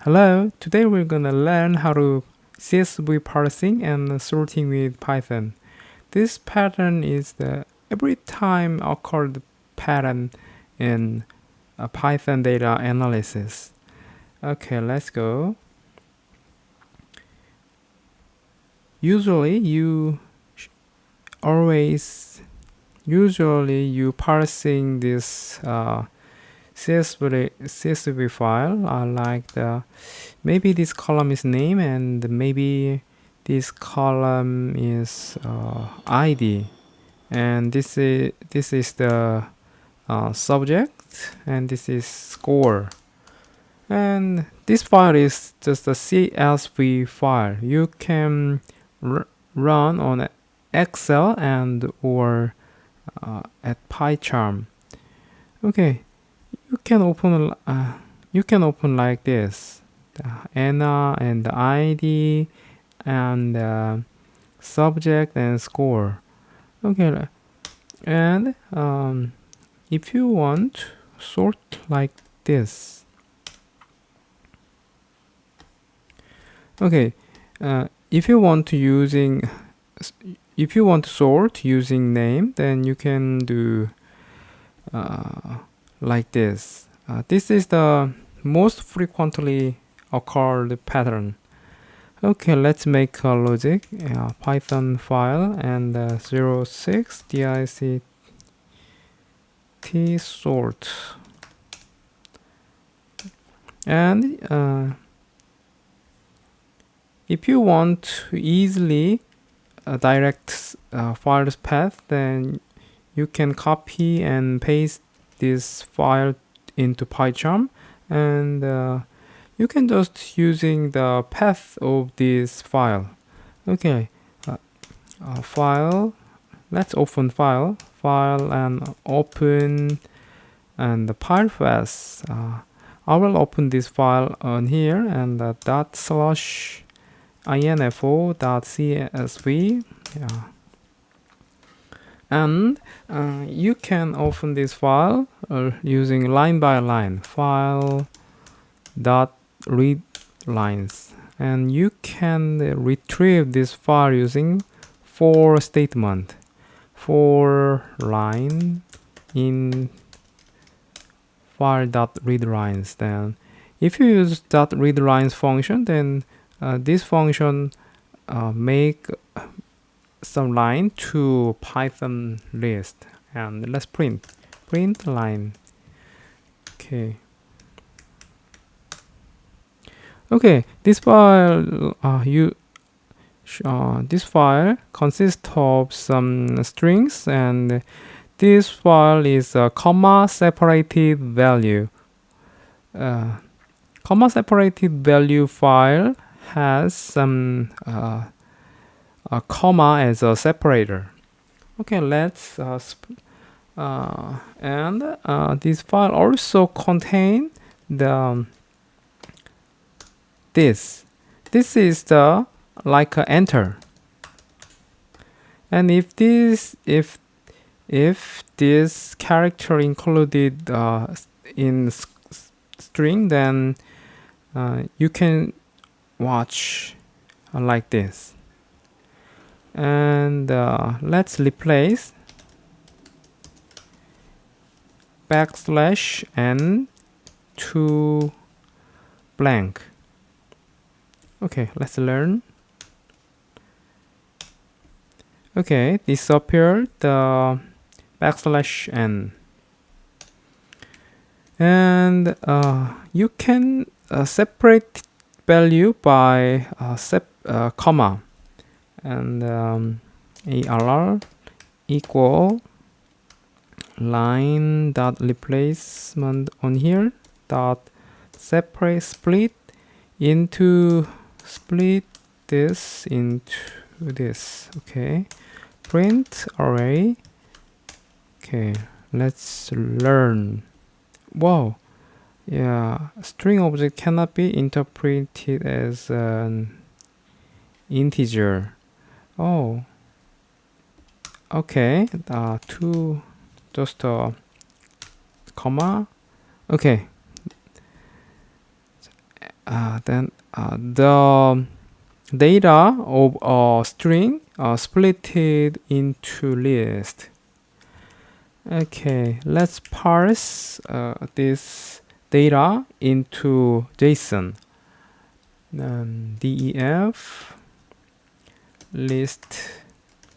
Hello, today we're gonna learn how to CSV parsing and sorting with Python. This pattern is the every time occurred pattern in a Python data analysis. Okay, let's go. Usually you parsing this CSV file like maybe this column is name and maybe this column is ID, and this is the subject, and this is score, and this file is just a CSV file. You can run on Excel and or at PyCharm. Okay, you can open like this, the ANA and the ID and subject and score. Okay, and if you want sort like this. Okay, if you want to sort using name, then you can do like this. This is the most frequently occurred pattern. Okay, let's make a logic Python file and 06 dict sort, and if you want to easily direct file's path, then you can copy and paste this file into PyCharm, and you can just using the path of this file. Okay, file. Let's open file and open and the file path. I will open this file on here and ./info.csv. Yeah. And you can open this file using line by line file dot read lines, and you can retrieve this file using for statement for line in file dot read lines. Then if you use dot read lines function, then this function make some line to Python list, and let's print line. Okay, this file this file consists of some strings, and this file is a comma separated value. Comma separated value file has some a comma as a separator. Okay, let's this file also contain the this is the like a enter, and if this character included in string, then you can watch like this. And let's replace \n to blank. Okay, let's learn. Okay, disappear the \n, and you can separate value by comma, and arr equal line dot replacement on here dot split this into this. Okay, print array. Okay, let's learn. Wow, yeah, string object cannot be interpreted as an integer. Oh, okay, two, just a comma. Okay, then the data of a string split it into list. Okay, let's parse this data into JSON. def list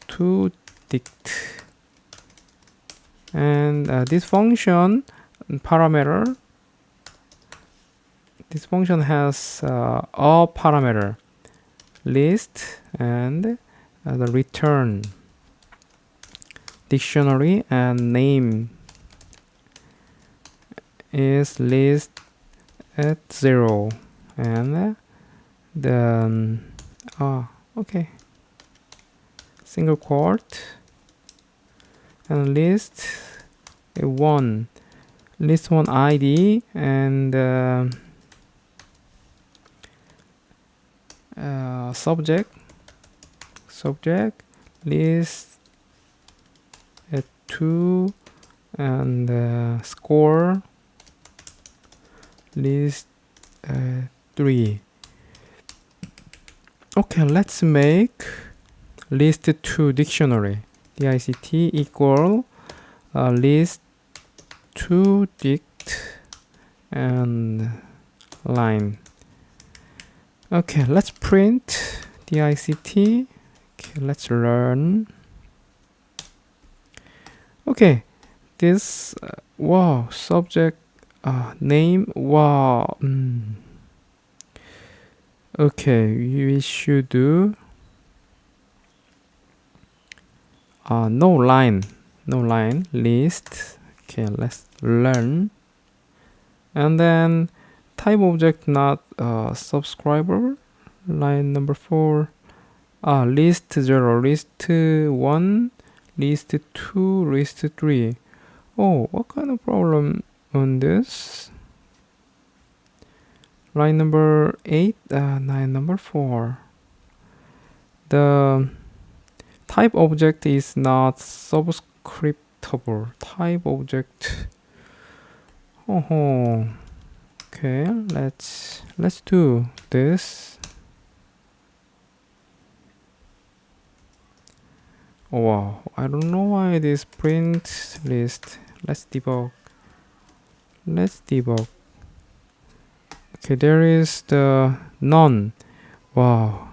to dict, and this function parameter. This function has a parameter list and the return dictionary, and name is list at 0, and then okay, single quote, and list 1, list 1 ID, and subject list at 2, and score list 3. Okay, let's make list to dictionary. dict equal list to dict and line. Okay, let's print dict. Okay, let's run. Okay, this wow, subject name, wow. Okay, we should do no line list. Okay, let's learn, and then type object not subscriber, line number 4, list 0, list 1, list 2, list 3. Oh, what kind of problem on this? Line number 8, line number 4. The type object is not subscriptable. Type object. Okay, let's do this. Oh, wow, I don't know why this print list. Let's debug. Okay, there is the none. Wow.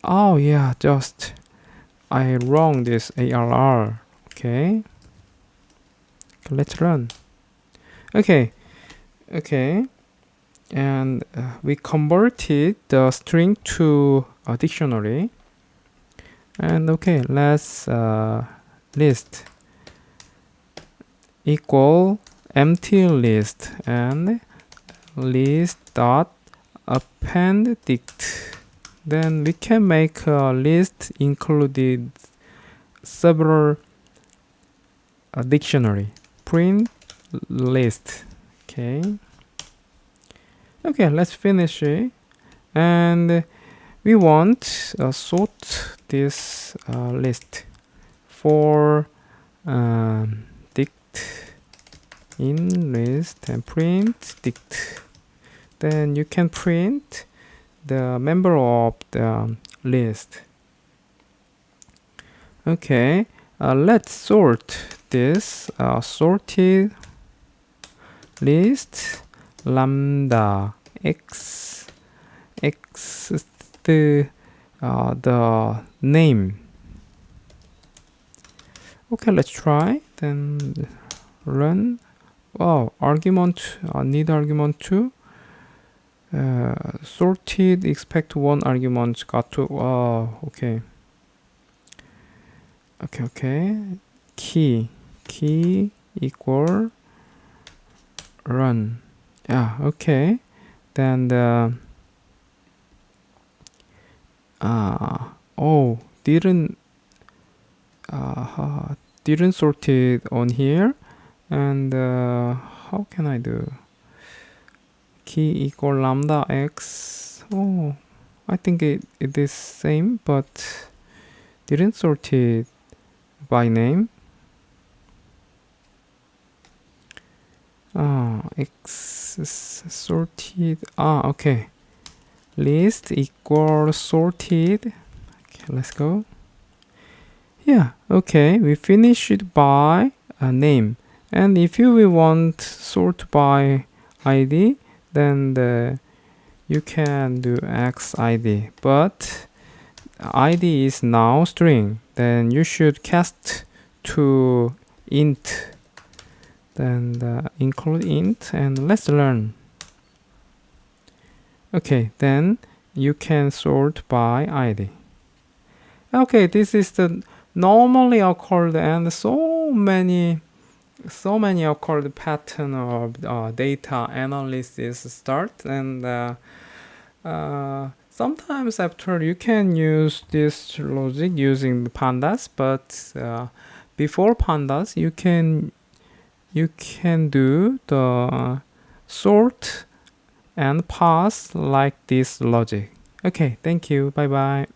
Oh yeah, just I wrong this ARR. Okay, let's run. Okay, and we converted the string to a dictionary. And okay, let's list equal empty list and list dot append dict. Then we can make a list included several dictionary. Print list. Okay, let's finish it, and we want sort this list for dict in list and print dict. Then you can print the member of the list. Okay, let's sort this sorted list lambda x the name. Okay, let's try, then run. Wow, argument need argument 2. Sorted expect 1 argument got to. Okay, key equal run. Yeah, okay, then the didn't sort it on here, and how can I do key equal lambda x? Oh, I think it is same, but didn't sort it by name. X is sorted. Okay, list equals sorted. Okay, let's go. Yeah, okay, we finish it by name. And if you will want sort by ID, then you can do xid, but id is now string, then you should cast to int, then include int, and let's learn. Okay, then you can sort by id. Okay, this is the normally occurred and so many occurred pattern of data analysis start, and sometimes after you can use this logic using the pandas, but before pandas you can do the sort and parse like this logic. Okay, thank you, bye bye.